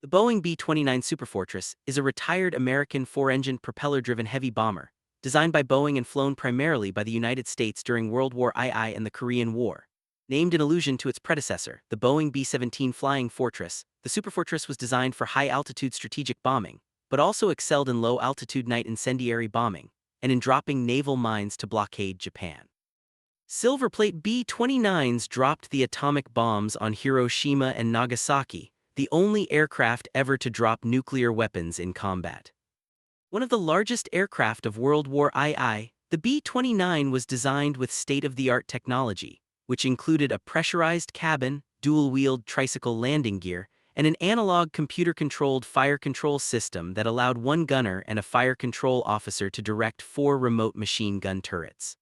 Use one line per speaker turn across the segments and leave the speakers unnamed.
The Boeing B-29 Superfortress is a retired American four-engine propeller-driven heavy bomber, designed by Boeing and flown primarily by the United States during World War II and the Korean War. Named in allusion to its predecessor, the Boeing B-17 Flying Fortress, the Superfortress was designed for high-altitude strategic bombing, but also excelled in low-altitude night incendiary bombing, and in dropping naval mines to blockade Japan. Silverplate B-29s dropped the atomic bombs on Hiroshima and Nagasaki, the only aircraft ever to drop nuclear weapons in combat. One of the largest aircraft of World War II, the B-29 was designed with state-of-the-art technology, which included a pressurized cabin, dual-wheeled tricycle landing gear, and an analog computer-controlled fire control system that allowed one gunner and a fire control officer to direct 4 remote machine gun turrets.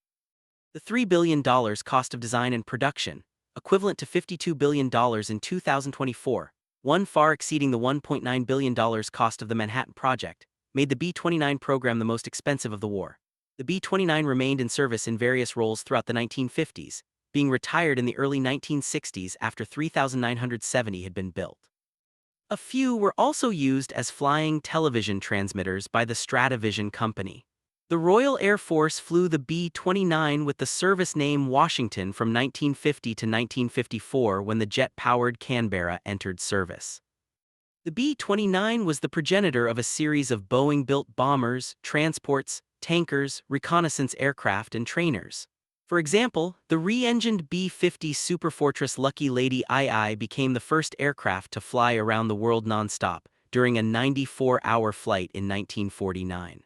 The $3 billion cost of design and production, equivalent to $52 billion in 2024, one far exceeding the $1.9 billion cost of the Manhattan Project, made the B-29 program the most expensive of the war. The B-29 remained in service in various roles throughout the 1950s, being retired in the early 1960s after 3,970 had been built. A few were also used as flying television transmitters by the Stratavision Company. The Royal Air Force flew the B-29 with the service name Washington from 1950 to 1954 when the jet-powered Canberra entered service. The B-29 was the progenitor of a series of Boeing-built bombers, transports, tankers, reconnaissance aircraft, and trainers. For example, the re-engined B-50 Superfortress Lucky Lady II became the first aircraft to fly around the world nonstop during a 94-hour flight in 1949.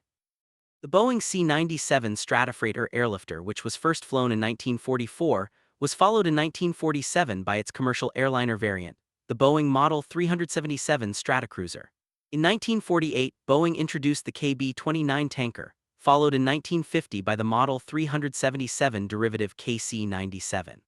The Boeing C-97 Stratafreighter airlifter, which was first flown in 1944, was followed in 1947 by its commercial airliner variant, the Boeing Model 377 Stratocruiser. In 1948, Boeing introduced the KB-29 tanker, followed in 1950 by the Model 377 derivative KC-97.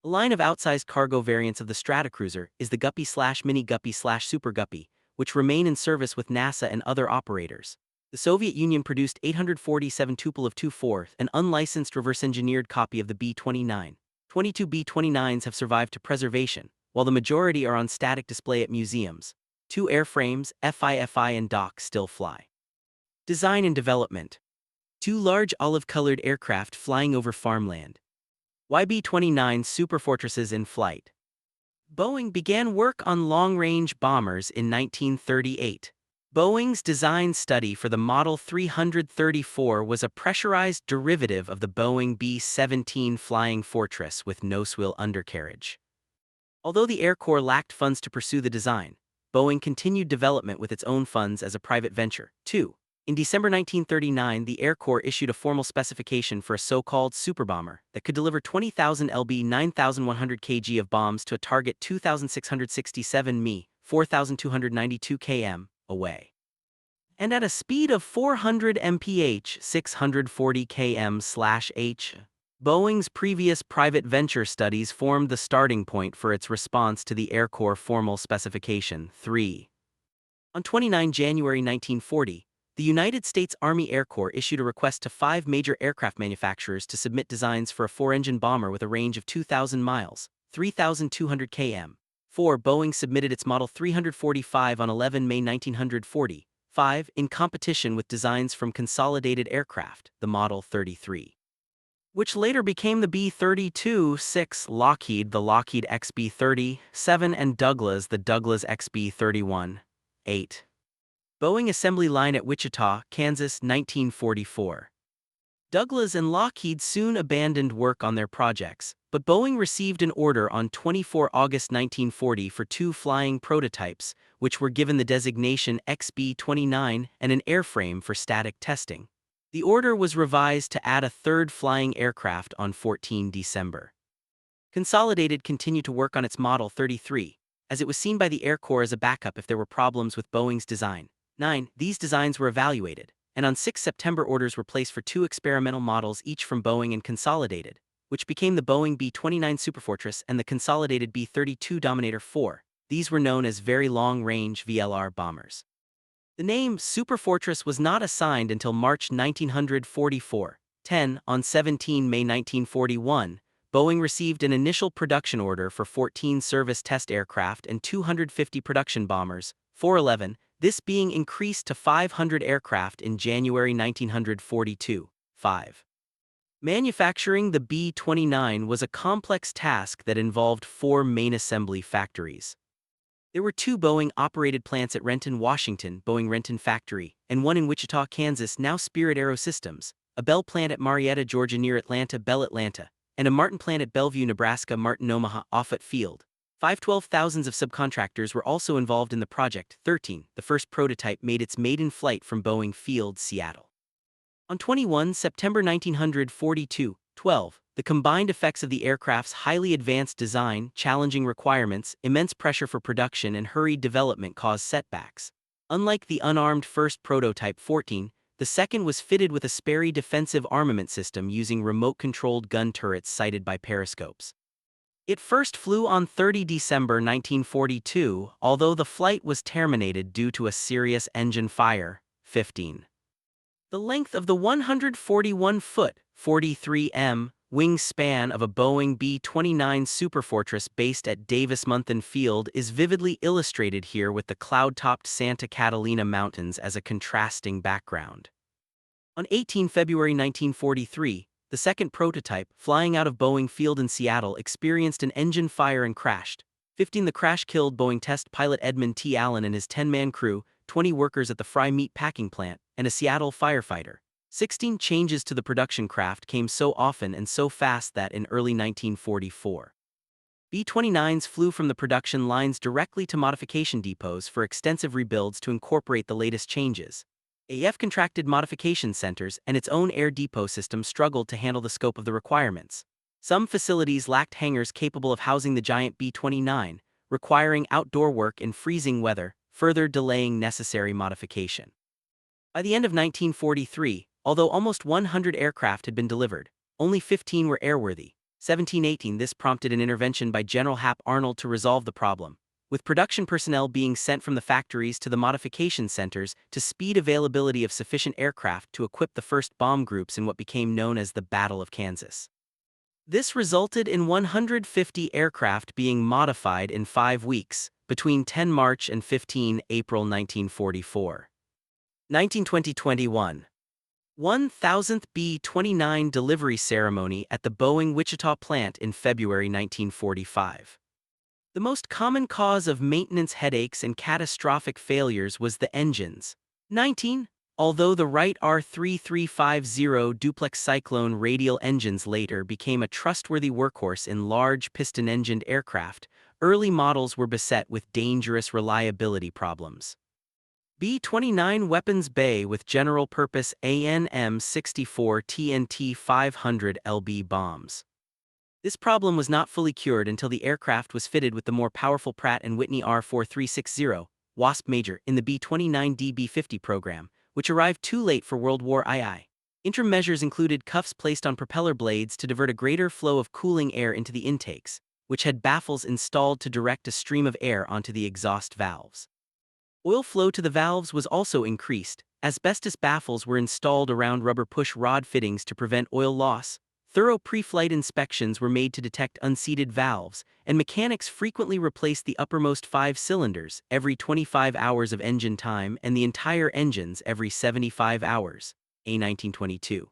A line of outsized cargo variants of the Stratocruiser is the Guppy/Mini Guppy/Super Guppy, which remain in service with NASA and other operators. The Soviet Union produced 847 Tupolev Tu-4, an unlicensed reverse-engineered copy of the B-29. 22 B-29s have survived to preservation, while the majority are on static display at museums. 2 airframes, FI and Dock, still fly. Design and development. 2 large olive-colored aircraft flying over farmland. YB-29 Superfortresses in flight. Boeing began work on long-range bombers in 1938. Boeing's design study for the Model 334 was a pressurized derivative of the Boeing B-17 Flying Fortress with no-swill undercarriage. Although the Air Corps lacked funds to pursue the design, Boeing continued development with its own funds as a private venture, too. In December 1939, the Air Corps issued a formal specification for a so-called superbomber that could deliver 20,000 lb 9,100 kg of bombs to a target 2,667 mi, 4,292 km, away. And at a speed of 400 mph, 640 km/h. Boeing's previous private venture studies formed the starting point for its response to the Air Corps formal specification 3. On 29 January 1940, the United States Army Air Corps issued a request to 5 major aircraft manufacturers to submit designs for a 4-engine bomber with a range of 2,000 miles, 3,200 km. 4. Boeing submitted its Model 345 on 11 May 1940, 5, in competition with designs from Consolidated Aircraft, the Model 33. Which later became the B-32, 6, Lockheed, the Lockheed XB-30, 7, and Douglas, the Douglas XB-31, 8. Boeing Assembly Line at Wichita, Kansas, 1944. Douglas and Lockheed soon abandoned work on their projects, but Boeing received an order on 24 August 1940 for 2 flying prototypes, which were given the designation XB-29 and an airframe for static testing. The order was revised to add a 3rd flying aircraft on 14 December. Consolidated continued to work on its Model 33, as it was seen by the Air Corps as a backup if there were problems with Boeing's design. 9. These designs were evaluated, and on 6 September orders were placed for 2 experimental models each from Boeing and Consolidated, which became the Boeing B-29 Superfortress and the Consolidated B-32 Dominator 4. These were known as Very Long-Range VLR bombers. The name Superfortress was not assigned until March 1944. 10. On 17 May 1941, Boeing received an initial production order for 14 service test aircraft and 250 production bombers, 411, this being increased to 500 aircraft in January 1942. 5. Manufacturing the B-29 was a complex task that involved 4 main assembly factories. There were 2 Boeing-operated plants at Renton, Washington, Boeing Renton Factory, and 1 in Wichita, Kansas, now Spirit AeroSystems, a Bell plant at Marietta, Georgia near Atlanta, Bell Atlanta, and a Martin plant at Bellevue, Nebraska, Martin Omaha, Offutt Field. 512,000 of subcontractors were also involved in the project. 13. The first prototype made its maiden flight from Boeing Field, Seattle. On 21 September 1942, 12, the combined effects of the aircraft's highly advanced design, challenging requirements, immense pressure for production, and hurried development caused setbacks. Unlike the unarmed first prototype 14, the second was fitted with a Sperry defensive armament system using remote-controlled gun turrets sighted by periscopes. It first flew on 30 December 1942, although the flight was terminated due to a serious engine fire. 15. The length of the 141-foot, 43 m, wingspan of a Boeing B-29 Superfortress based at Davis-Monthan Field is vividly illustrated here with the cloud-topped Santa Catalina Mountains as a contrasting background. On 18 February 1943, the second prototype, flying out of Boeing Field in Seattle, experienced an engine fire and crashed. 15. The crash killed Boeing test pilot Edmund T. Allen and his 10-man crew, 20 workers at the Fry meat packing plant, and a Seattle firefighter. 16. Changes to the production craft came so often and so fast that in early 1944, B-29s flew from the production lines directly to modification depots for extensive rebuilds to incorporate the latest changes. AF contracted modification centers and its own air depot system struggled to handle the scope of the requirements. Some facilities lacked hangars capable of housing the giant B-29, requiring outdoor work in freezing weather, further delaying necessary modification. By the end of 1943, although almost 100 aircraft had been delivered, only 15 were airworthy. 1718 This prompted an intervention by General Hap Arnold to resolve the problem, with production personnel being sent from the factories to the modification centers to speed availability of sufficient aircraft to equip the first bomb groups in what became known as the Battle of Kansas. This resulted in 150 aircraft being modified in 5 weeks, between 10 March and 15 April 1944. 1920-21. 1000th B-29 delivery ceremony at the Boeing Wichita plant in February 1945. The most common cause of maintenance headaches and catastrophic failures was the engines. 19. Although the Wright R3350 duplex Cyclone radial engines later became a trustworthy workhorse in large piston-engined aircraft, early models were beset with dangerous reliability problems. B-29 weapons bay with general-purpose AN-M64 TNT 500 LB bombs. This problem was not fully cured until the aircraft was fitted with the more powerful Pratt & Whitney R4360 Wasp Major in the B-29 DB-50 program, which arrived too late for World War II. Interim measures included cuffs placed on propeller blades to divert a greater flow of cooling air into the intakes, which had baffles installed to direct a stream of air onto the exhaust valves. Oil flow to the valves was also increased. Asbestos baffles were installed around rubber push rod fittings to prevent oil loss. Thorough pre-flight inspections were made to detect unseated valves, and mechanics frequently replaced the uppermost 5 cylinders every 25 hours of engine time and the entire engines every 75 hours. A 1922.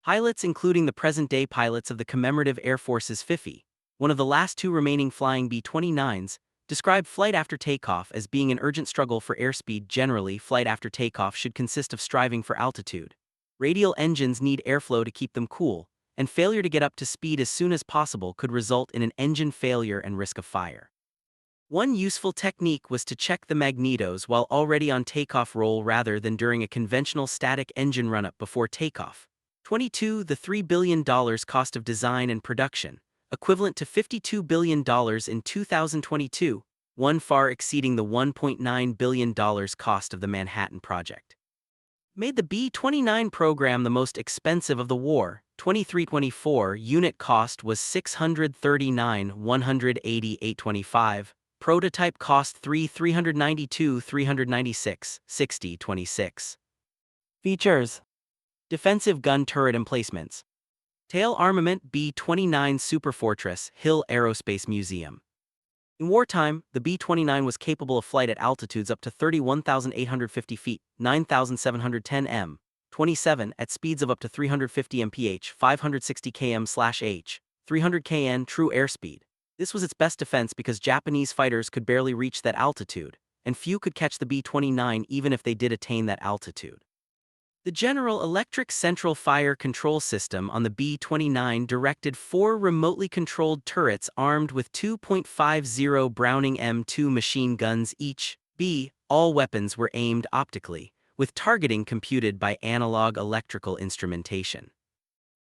Pilots, including the present-day pilots of the Commemorative Air Force's FIFI, one of the last 2 remaining flying B-29s, described flight after takeoff as being an urgent struggle for airspeed. Generally, flight after takeoff should consist of striving for altitude. Radial engines need airflow to keep them cool, and failure to get up to speed as soon as possible could result in an engine failure and risk of fire. One useful technique was to check the magnetos while already on takeoff roll rather than during a conventional static engine run-up before takeoff. 22. The $3 billion cost of design and production, equivalent to $52 billion in 2022, one far exceeding the $1.9 billion cost of the Manhattan Project, made the B-29 program the most expensive of the war. 2324 unit cost was $639,188.25. Prototype cost $392,396, 60.26. Features: defensive gun turret emplacements, Tail Armament B-29 Superfortress, Hill Aerospace Museum. In wartime, the B-29 was capable of flight at altitudes up to 31,850 feet, 9,710 m, 27 at speeds of up to 350 mph, 560 km/h, 300 kn true airspeed. This was its best defense because Japanese fighters could barely reach that altitude, and few could catch the B-29 even if they did attain that altitude. The General Electric Central Fire Control System on the B-29 directed 4 remotely controlled turrets armed with 2.50 Browning M2 machine guns each. All weapons were aimed optically, with targeting computed by analog electrical instrumentation.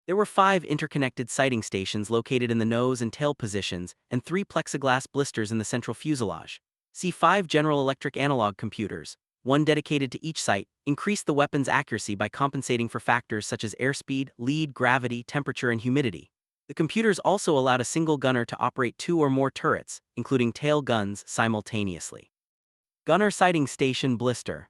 There were 5 interconnected sighting stations located in the nose and tail positions and 3 plexiglass blisters in the central fuselage. See 5 General Electric analog computers, one dedicated to each sight, increased the weapon's accuracy by compensating for factors such as airspeed, lead, gravity, temperature, and humidity. The computers also allowed a single gunner to operate 2 or more turrets, including tail guns, simultaneously. Gunner Sighting Station Blister.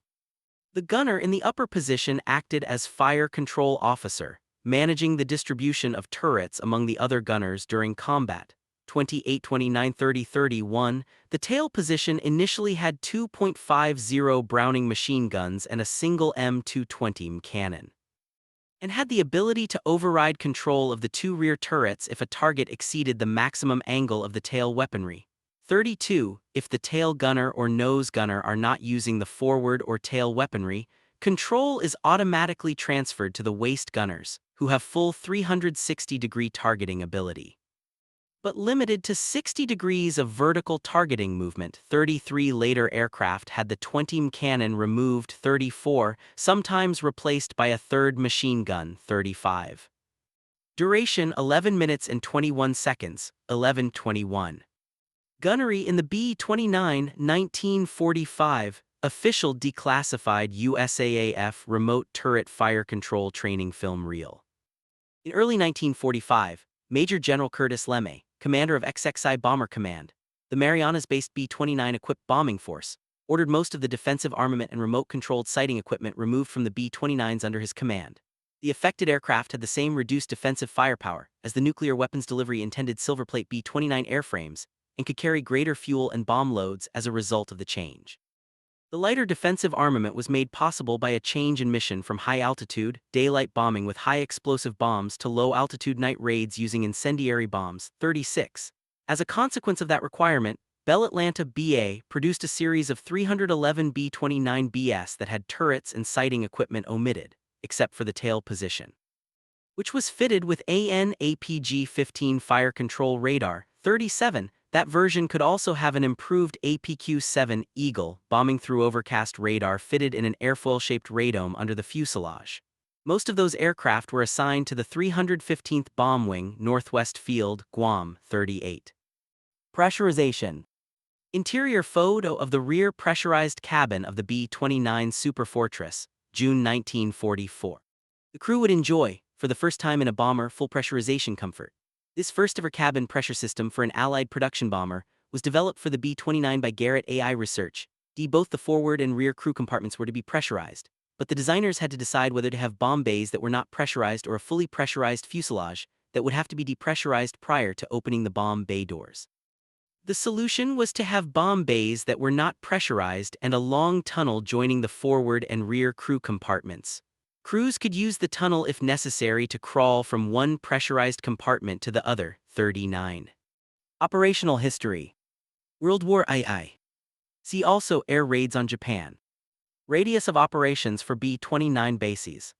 The gunner in the upper position acted as fire control officer, managing the distribution of turrets among the other gunners during combat. 28, 29, 30, 31, the tail position initially had 2.50 Browning machine guns and a single M220 cannon, and had the ability to override control of the 2 rear turrets if a target exceeded the maximum angle of the tail weaponry. 32, if the tail gunner or nose gunner are not using the forward or tail weaponry, control is automatically transferred to the waist gunners, who have full 360-degree targeting ability, but limited to 60 degrees of vertical targeting movement. 33 later aircraft had the 20 cannon removed. 34, sometimes replaced by a third machine gun. 35. Duration 11 minutes and 21 seconds, 11:21. Gunnery in the B-29, 1945, official declassified USAAF remote turret fire control training film reel. In early 1945, Major General Curtis LeMay, commander of XXI Bomber Command, the Marianas-based B-29-equipped bombing force, ordered most of the defensive armament and remote-controlled sighting equipment removed from the B-29s under his command. The affected aircraft had the same reduced defensive firepower as the nuclear weapons delivery-intended Silverplate B-29 airframes, and could carry greater fuel and bomb loads as a result of the change. The lighter defensive armament was made possible by a change in mission from high-altitude, daylight bombing with high-explosive bombs to low-altitude night raids using incendiary bombs. 36. As a consequence of that requirement, Bell Atlanta BA produced a series of 311 B-29BS that had turrets and sighting equipment omitted, except for the tail position, which was fitted with AN/APG-15 fire control radar. 37. That version could also have an improved APQ-7 Eagle bombing through overcast radar fitted in an airfoil-shaped radome under the fuselage. Most of those aircraft were assigned to the 315th Bomb Wing, Northwest Field, Guam. 38. Pressurization. Interior photo of the rear pressurized cabin of the B-29 Superfortress, June 1944. The crew would enjoy, for the first time in a bomber, full pressurization comfort. This first-ever cabin pressure system for an Allied production bomber was developed for the B-29 by Garrett AI Research. Both the forward and rear crew compartments were to be pressurized, but the designers had to decide whether to have bomb bays that were not pressurized or a fully pressurized fuselage that would have to be depressurized prior to opening the bomb bay doors. The solution was to have bomb bays that were not pressurized and a long tunnel joining the forward and rear crew compartments. Crews could use the tunnel if necessary to crawl from one pressurized compartment to the other. 39. Operational history. World War II. See also Air Raids on Japan. Radius of operations for B-29 bases.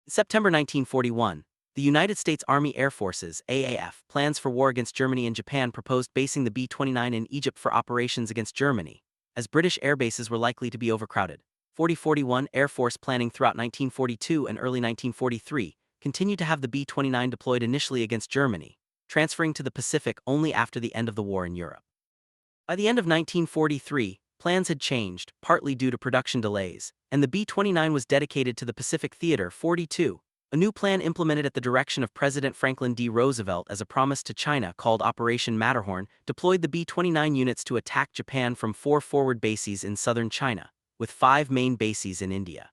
In September 1941, the United States Army Air Forces AAF plans for war against Germany and Japan proposed basing the B-29 in Egypt for operations against Germany, as British air bases were likely to be overcrowded. 40-41 Air Force planning throughout 1942 and early 1943 continued to have the B-29 deployed initially against Germany, transferring to the Pacific only after the end of the war in Europe. By the end of 1943, plans had changed, partly due to production delays, and the B-29 was dedicated to the Pacific Theater. 42. A new plan implemented at the direction of President Franklin D. Roosevelt as a promise to China called Operation Matterhorn deployed the B-29 units to attack Japan from 4 forward bases in southern China, with 5 main bases in India.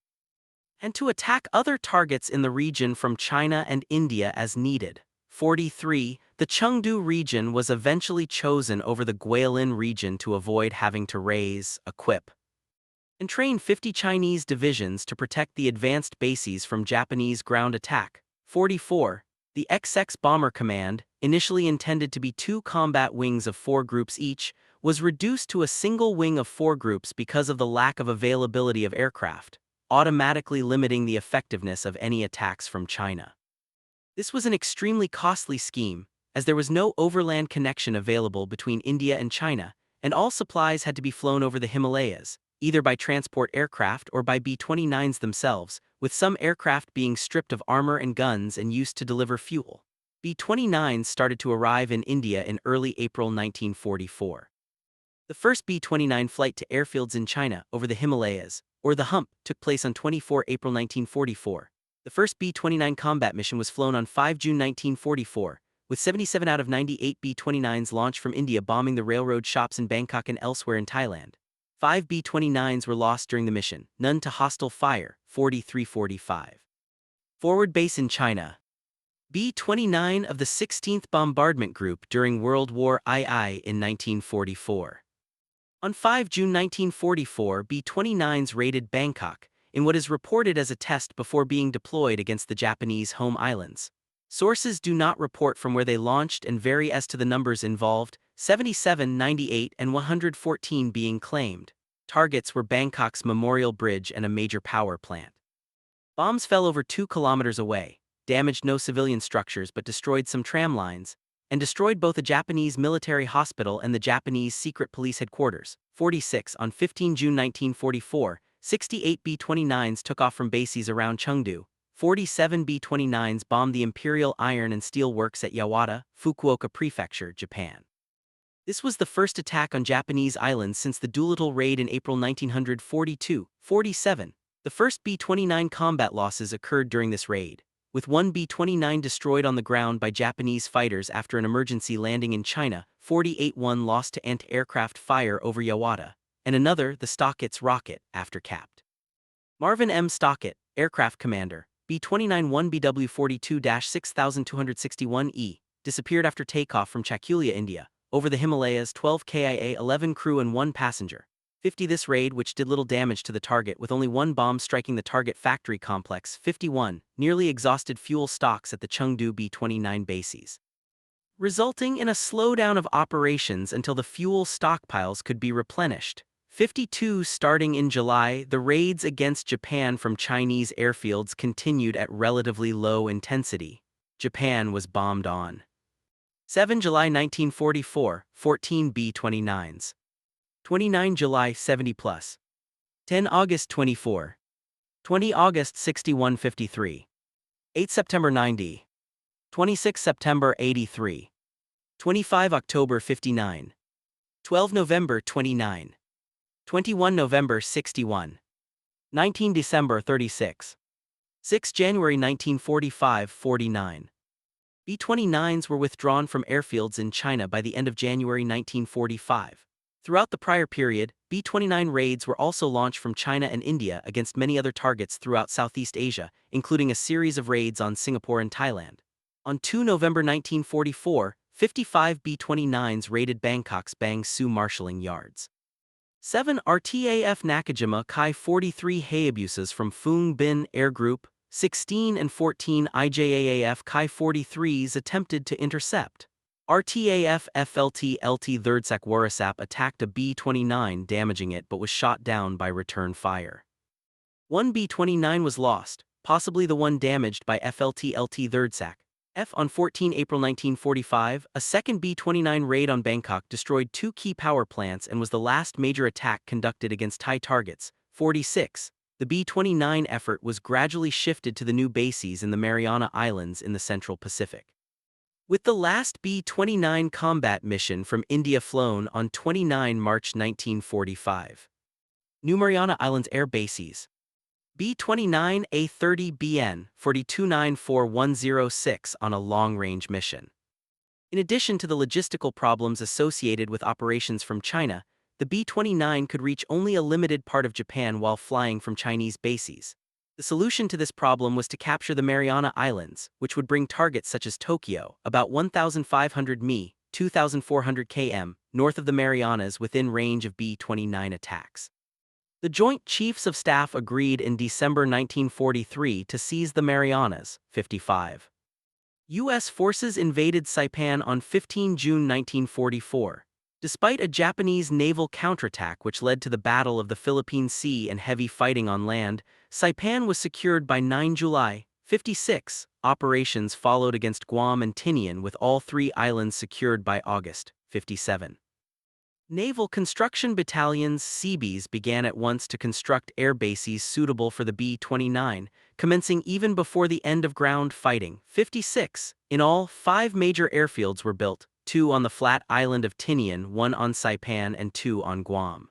and to attack other targets in the region from China and India as needed. 43. The Chengdu region was eventually chosen over the Guilin region to avoid having to raise, equip, and train 50 Chinese divisions to protect the advanced bases from Japanese ground attack. 44. The XX Bomber Command, initially intended to be 2 combat wings of 4 groups each, was reduced to a single wing of 4 groups because of the lack of availability of aircraft, automatically limiting the effectiveness of any attacks from China. This was an extremely costly scheme, as there was no overland connection available between India and China, and all supplies had to be flown over the Himalayas, either by transport aircraft or by B-29s themselves, with some aircraft being stripped of armor and guns and used to deliver fuel. B-29s started to arrive in India in early April 1944. The first B-29 flight to airfields in China over the Himalayas, or the Hump, took place on 24 April 1944. The first B-29 combat mission was flown on 5 June 1944, with 77 out of 98 B-29s launched from India bombing the railroad shops in Bangkok and elsewhere in Thailand. 5 B-29s were lost during the mission, none to hostile fire, 43-45. Forward base in China. B-29 of the 16th Bombardment Group during World War II in 1944. On 5 June 1944, B-29s raided Bangkok, in what is reported as a test before being deployed against the Japanese home islands. Sources do not report from where they launched and vary as to the numbers involved, 77, 98, and 114 being claimed. Targets were Bangkok's Memorial Bridge and a major power plant. Bombs fell over 2 kilometers away, damaged no civilian structures but destroyed some tram lines, and destroyed both a Japanese military hospital and the Japanese secret police headquarters. 46. On 15 June 1944, 68 B-29s took off from bases around Chengdu. 47 B-29s bombed the Imperial Iron and Steel Works at Yawata, Fukuoka Prefecture, Japan. This was the first attack on Japanese islands since the Doolittle raid in April 1942. 47. The first B-29 combat losses occurred during this raid, with 1 B-29 destroyed on the ground by Japanese fighters after an emergency landing in China, 48-1 lost to anti-aircraft fire over Yawata, and another, the Stockett's rocket, after capped. Marvin M. Stockett, aircraft commander, B-29 1BW42-6261E, disappeared after takeoff from Chakulia, India, over the Himalayas. 12 KIA, 11 crew and 1 passenger. 50. This raid, which did little damage to the target with only 1 bomb striking the target factory complex. 51. Nearly exhausted fuel stocks at the Chengdu B-29 bases, resulting in a slowdown of operations until the fuel stockpiles could be replenished. 52. Starting in July, the raids against Japan from Chinese airfields continued at relatively low intensity. Japan was bombed on 7 July 1944, 14 B-29s. 29 July 70 plus. 10 August 24. 20 August 6153. 8 September 90. 26 September 83. 25 October 59. 12 November 29. 21 November 61. 19 December 36. 6 January 1945 49. B-29s were withdrawn from airfields in China by the end of January 1945. Throughout the prior period, B-29 raids were also launched from China and India against many other targets throughout Southeast Asia, including a series of raids on Singapore and Thailand. On 2 November 1944, 55 B-29s raided Bangkok's Bang Sue marshalling yards. 7 RTAF Nakajima Kai 43 Hayabusas from Foong Bin Air Group, 16 and 14 IJAAF Kai 43s attempted to intercept. RTAF FLT LT Thirdsak Warasap attacked a B-29, damaging it but was shot down by return fire. 1 B-29 was lost, possibly the one damaged by FLT LT Thirdsak. On 14 April 1945, a second B-29 raid on Bangkok destroyed 2 key power plants and was the last major attack conducted against Thai targets. 46. The B-29 effort was gradually shifted to the new bases in the Mariana Islands in the Central Pacific, with the last B-29 combat mission from India flown on 29 March 1945. New Mariana Islands Air Bases. B-29 A-30BN 4294106 on a long-range mission. In addition to the logistical problems associated with operations from China, the B-29 could reach only a limited part of Japan while flying from Chinese bases. The solution to this problem was to capture the Mariana Islands, which would bring targets such as Tokyo, about 1,500 mi, 2,400 km, north of the Marianas within range of B-29 attacks. The Joint Chiefs of Staff agreed in December 1943 to seize the Marianas. 55. U.S. forces invaded Saipan on 15 June 1944. Despite a Japanese naval counterattack which led to the Battle of the Philippine Sea and heavy fighting on land, Saipan was secured by 9 July. 56. Operations followed against Guam and Tinian with all three islands secured by August. 57. Naval Construction Battalions (Seabees) began at once to construct air bases suitable for the B-29, commencing even before the end of ground fighting. 56. In all, 5 major airfields were built, 2 on the flat island of Tinian, 1 on Saipan and 2 on Guam.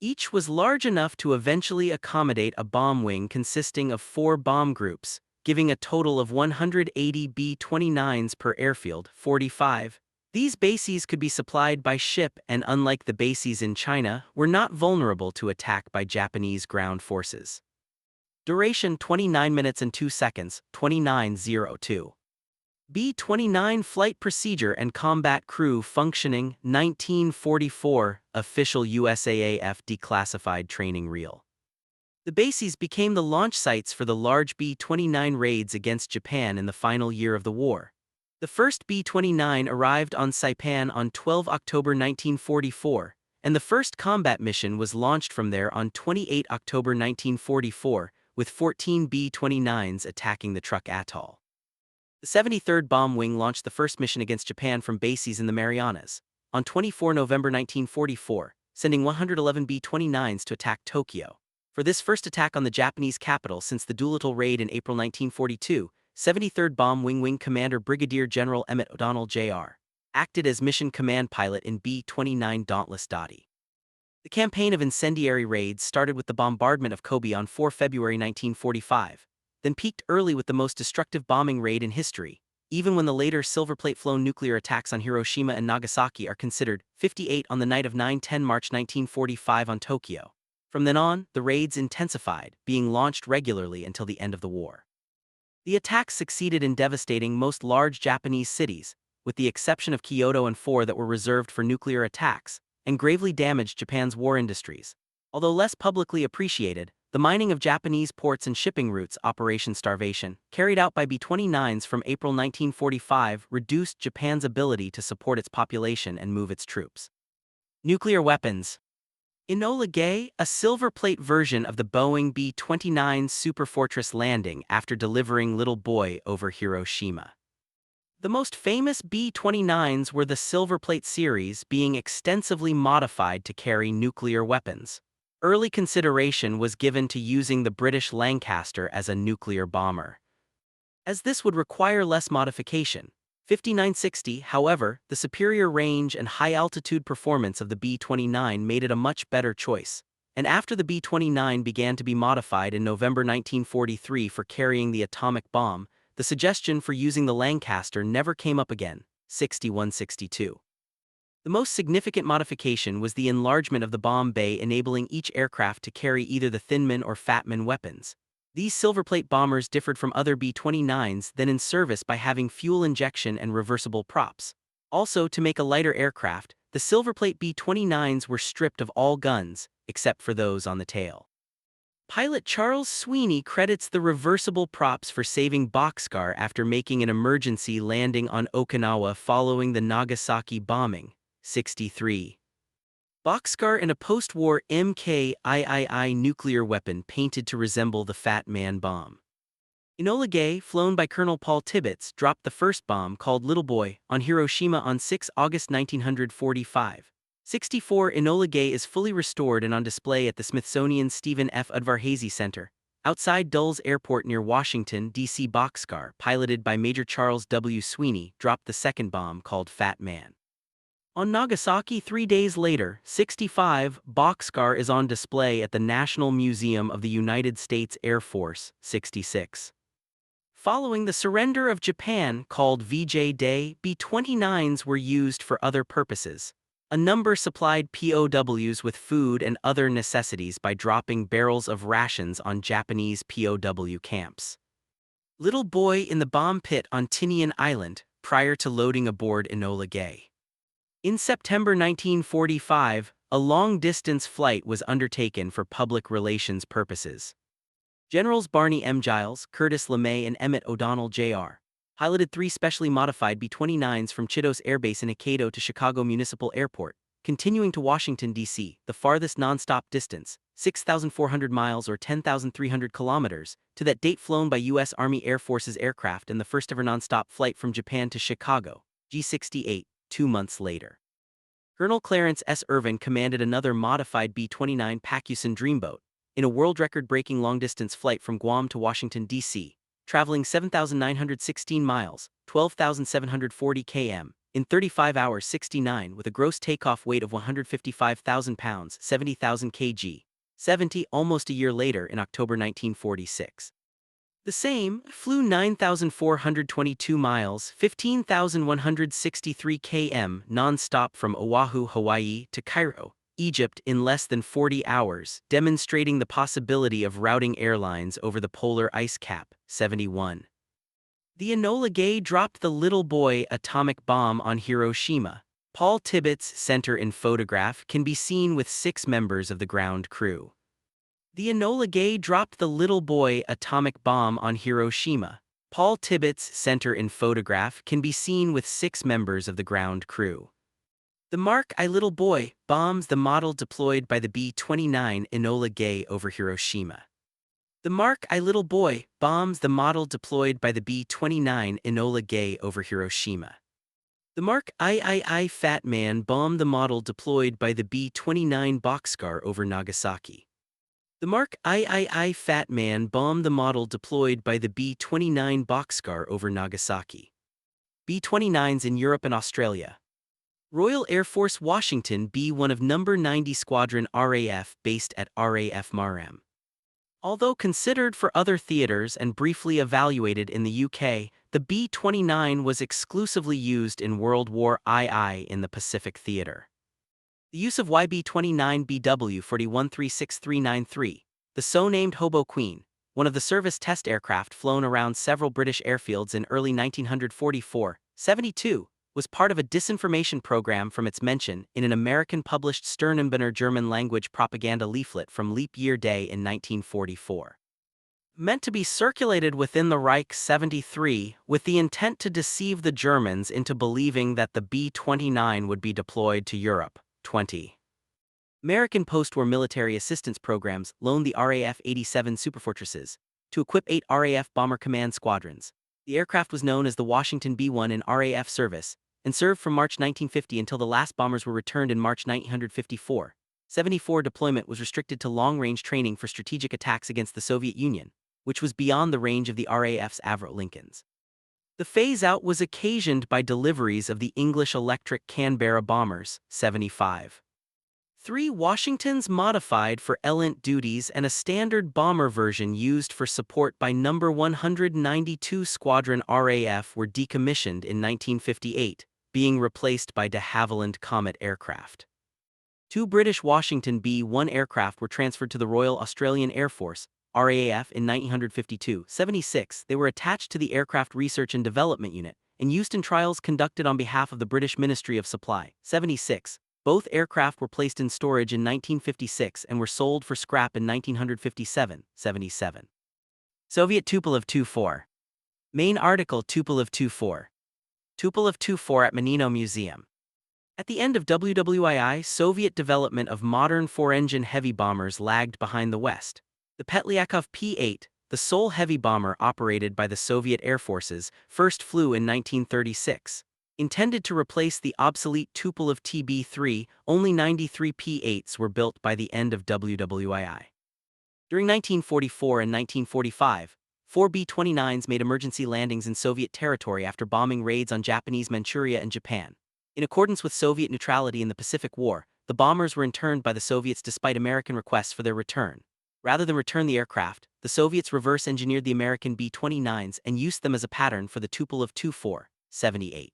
Each was large enough to eventually accommodate a bomb wing consisting of 4 bomb groups, giving a total of 180 B-29s per airfield. 45. These bases could be supplied by ship and, unlike the bases in China, were not vulnerable to attack by Japanese ground forces. Duration 29 minutes and 2 seconds, 29:02. B-29 flight procedure and combat crew functioning. 1944. Official USAAF declassified training reel. The bases became the launch sites for the large B-29 raids against Japan in the final year of the war. The first B-29 arrived on Saipan on 12 October 1944, and the first combat mission was launched from there on 28 October 1944, with 14 B-29s attacking the Truk Atoll. The 73rd Bomb Wing launched the first mission against Japan from bases in the Marianas on 24 November 1944, sending 111 B-29s to attack Tokyo. For this first attack on the Japanese capital since the Doolittle raid in April 1942, 73rd Bomb Wing Commander Brigadier General Emmett O'Donnell Jr. acted as mission command pilot in B-29 Dauntless Dottie. The campaign of incendiary raids started with the bombardment of Kobe on 4 February 1945, then peaked early with the most destructive bombing raid in history, even when the later silverplate-flown nuclear attacks on Hiroshima and Nagasaki are considered. 58 On the night of 9-10 March 1945 on Tokyo. From then on, the raids intensified, being launched regularly until the end of the war. The attacks succeeded in devastating most large Japanese cities, with the exception of Kyoto and 4 that were reserved for nuclear attacks, and gravely damaged Japan's war industries. Although less publicly appreciated, the mining of Japanese ports and shipping routes, Operation Starvation, carried out by B-29s from April 1945, reduced Japan's ability to support its population and move its troops. Nuclear weapons. Enola Gay, a silver-plate version of the Boeing B-29 Superfortress landing after delivering Little Boy over Hiroshima. The most famous B-29s were the silverplate series, being extensively modified to carry nuclear weapons. Early consideration was given to using the British Lancaster as a nuclear bomber, as this would require less modification. 5960. However, the superior range and high-altitude performance of the B-29 made it a much better choice, and after the B-29 began to be modified in November 1943 for carrying the atomic bomb, the suggestion for using the Lancaster never came up again. 6162. The most significant modification was the enlargement of the bomb bay, enabling each aircraft to carry either the Thinman or Fatman weapons. These silverplate bombers differed from other B-29s then in service by having fuel injection and reversible props. Also, to make a lighter aircraft, the silverplate B-29s were stripped of all guns, except for those on the tail. Pilot Charles Sweeney credits the reversible props for saving Boxcar after making an emergency landing on Okinawa following the Nagasaki bombing. 63. Boxcar in a post-war MKIII nuclear weapon painted to resemble the Fat Man bomb. Enola Gay, flown by Colonel Paul Tibbets, dropped the first bomb, called Little Boy, on Hiroshima on 6 August 1945. 64. Enola Gay is fully restored and on display at the Smithsonian's Stephen F. Udvar-Hazy Center, outside Dulles Airport near Washington, D.C. Boxcar, piloted by Major Charles W. Sweeney, dropped the second bomb, called Fat Man. On Nagasaki 3 days later, 65, Boxcar is on display at the National Museum of the United States Air Force. 66. Following the surrender of Japan, called VJ Day, B-29s were used for other purposes. A number supplied POWs with food and other necessities by dropping barrels of rations on Japanese POW camps. Little boy in the bomb pit on Tinian Island, prior to loading aboard Enola Gay. In September 1945, a long-distance flight was undertaken for public relations purposes. Generals Barney M. Giles, Curtis LeMay, and Emmett O'Donnell Jr. piloted 3 specially modified B-29s from Chitose Air Base in Hokkaido to Chicago Municipal Airport, continuing to Washington, D.C., the farthest non-stop distance, 6,400 miles or 10,300 kilometers, to that date flown by U.S. Army Air Force's aircraft and the first-ever non-stop flight from Japan to Chicago, G-68, 2 months later. Colonel Clarence S. Irvin commanded another modified B-29 Pacuson Dreamboat, in a world record-breaking long-distance flight from Guam to Washington, D.C., traveling 7,916 miles, 12,740 km, in 35 hours 69 with a gross takeoff weight of 155,000 pounds, 70,000 kg, 70 almost a year later in October 1946. The same flew 9,422 miles, 15,163 km non-stop from Oahu, Hawaii to Cairo, Egypt in less than 40 hours, demonstrating the possibility of routing airlines over the polar ice cap. 71. The Enola Gay dropped the little boy atomic bomb on Hiroshima. Paul Tibbets center in photograph can be seen with 6 members of the ground crew. The Enola Gay dropped the little boy atomic bomb on Hiroshima. Paul Tibbets center in photograph can be seen with 6 members of the ground crew. The Mark I Little Boy bombs the model deployed by the B-29 Enola Gay over Hiroshima. The Mark I Little Boy bombs the model deployed by the B-29 Enola Gay over Hiroshima. The Mark I Fat Man bombed the model deployed by the B-29 Boxcar over Nagasaki. The Mark I Fat Man bombed the model deployed by the B-29 Boxcar over Nagasaki. B-29s in Europe and Australia. Royal Air Force Washington B-1 of No. 90 Squadron RAF based at RAF Marham. Although considered for other theaters and briefly evaluated in the UK, the B-29 was exclusively used in World War II in the Pacific Theater. The use of YB-29 BW-41-36393, the so-named Hobo Queen, one of the service test aircraft flown around several British airfields in early 1944-72, was part of a disinformation program from its mention in an American-published Sternenbener German-language propaganda leaflet from Leap Year Day in 1944. Meant to be circulated within the Reich 73 with the intent to deceive the Germans into believing that the B-29 would be deployed to Europe. 20. American post-war military assistance programs loaned the RAF 87 Superfortresses to equip 8 RAF Bomber Command squadrons. The aircraft was known as the Washington B-1 in RAF service, and served from March 1950 until the last bombers were returned in March 1954. 74 deployment was restricted to long-range training for strategic attacks against the Soviet Union, which was beyond the range of the RAF's Avro Lincolns. The phase-out was occasioned by deliveries of the English electric Canberra bombers, 75. 3 Washingtons modified for ELINT duties and a standard bomber version used for support by No. 192 Squadron RAF were decommissioned in 1958, being replaced by de Havilland Comet aircraft. 2 British Washington B-1 aircraft were transferred to the Royal Australian Air Force, RAAF, in 1952-76. They were attached to the Aircraft Research and Development Unit and used in trials conducted on behalf of the British Ministry of Supply. 76. Both aircraft were placed in storage in 1956 and were sold for scrap in 1957. 77. Soviet Tupolev Tu-4. Main article Tupolev Tu-4. Tupolev Tu-4 at Menino Museum. At the end of WWII, Soviet development of modern 4-engine heavy bombers lagged behind the West. The Petlyakov P-8, the sole heavy bomber operated by the Soviet Air Forces, first flew in 1936. Intended to replace the obsolete Tupolev TB-3, only 93 P-8s were built by the end of WWII. During 1944 and 1945, 4 B-29s made emergency landings in Soviet territory after bombing raids on Japanese Manchuria and Japan. In accordance with Soviet neutrality in the Pacific War, the bombers were interned by the Soviets despite American requests for their return. Rather than return the aircraft, the Soviets reverse-engineered the American B-29s and used them as a pattern for the Tupolev Tu-4, 78.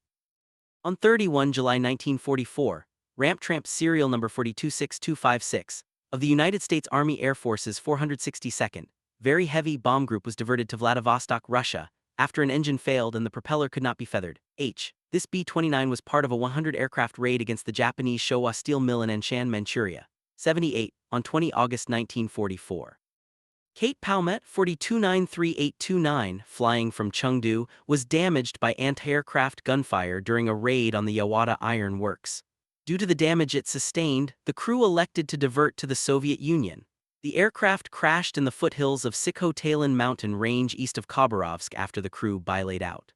On 31 July 1944, Ramp Tramp serial number 426256, of the United States Army Air Force's 462nd, Very Heavy Bomb Group was diverted to Vladivostok, Russia, after an engine failed and the propeller could not be feathered. This B-29 was part of a 100-aircraft raid against the Japanese Showa steel mill in Anshan, Manchuria, 78, on 20 August 1944. Kate Palmet 4293829, flying from Chengdu, was damaged by anti-aircraft gunfire during a raid on the Yawata Iron Works. Due to the damage it sustained, the crew elected to divert to the Soviet Union. The aircraft crashed in the foothills of Sikhotalin mountain range east of Khabarovsk after the crew bilayed out.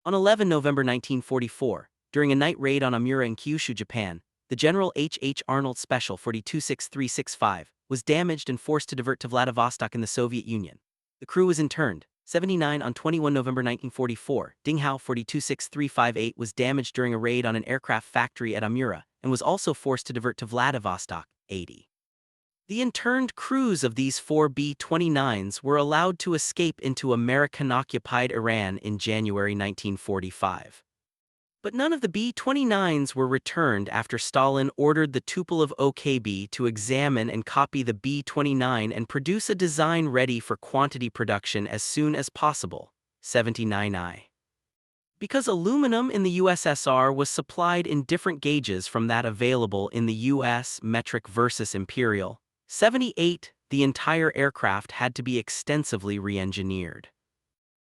On 11 November 1944, during a night raid on Amura in Kyushu, Japan, the General H. H. Arnold Special 426365 was damaged and forced to divert to Vladivostok in the Soviet Union. The crew was interned. 79 on 21 November 1944, Dinghao 426358 was damaged during a raid on an aircraft factory at Amura and was also forced to divert to Vladivostok. 80. The interned crews of these 4 B-29s were allowed to escape into American-occupied Iran in January 1945. But none of the B-29s were returned after Stalin ordered the Tupolev OKB to examine and copy the B-29 and produce a design ready for quantity production as soon as possible. 79I. Because aluminum in the USSR was supplied in different gauges from that available in the US, metric versus imperial. 78, the entire aircraft had to be extensively re-engineered.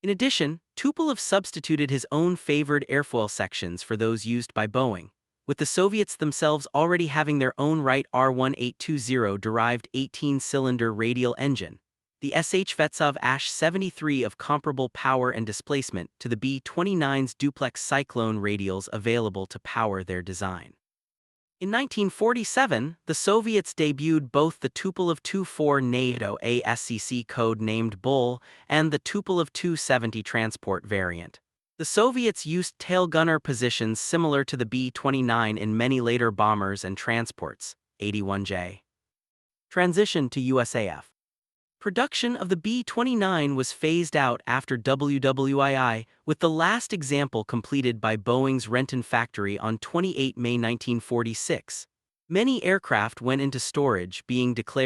In addition, Tupolev substituted his own favored airfoil sections for those used by Boeing, with the Soviets themselves already having their own Wright R-1820-derived 18-cylinder radial engine, the Sh-Vetsov Ash-73 of comparable power and displacement to the B-29's duplex Cyclone radials available to power their design. In 1947, the Soviets debuted both the Tupolev Tu-4 NATO ASCC code-named Bull and the Tupolev Tu-70 transport variant. The Soviets used tail gunner positions similar to the B-29 in many later bombers and transports. 81J. Transition to USAF. Production of the B-29 was phased out after WWII, with the last example completed by Boeing's Renton factory on 28 May 1946. Many aircraft went into storage, being declared